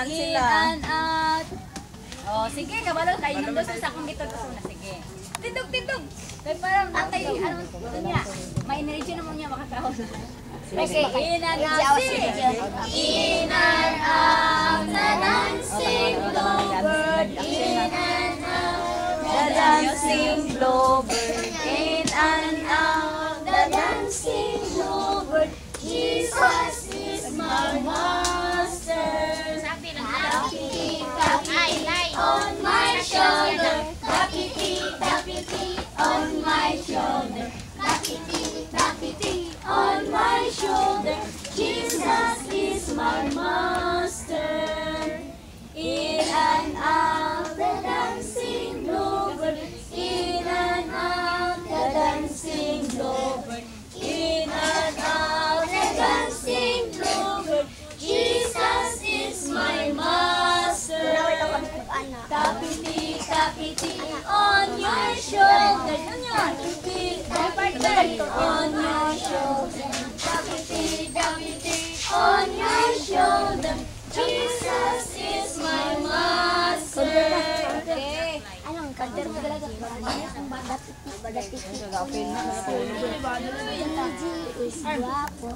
naman In sila. and out. Oh, sige, kabalo kayo nandun sa akong dito na sige. Tindog, tindog. Kaya parang natay, ano niya, may energy naman niya makakahon. Okay, in and out, in and out, the dancing bluebird, in and out, the dancing bluebird, in and out, the dancing bluebird, Jesus is my master. Tappity, on my shoulder, tappity, on my shoulder, tappity, on my shoulder, Jesus is my master. In and out, the dancing bluebird, in and out, the dancing bluebird, in and out, the dancing bluebird, Jesus is my master. Tappity, on your shoulder, tappity, on your shoulder, tappity, on your shoulder, Jesus is my master. Anong kader mo talaga? Badat is guwapo.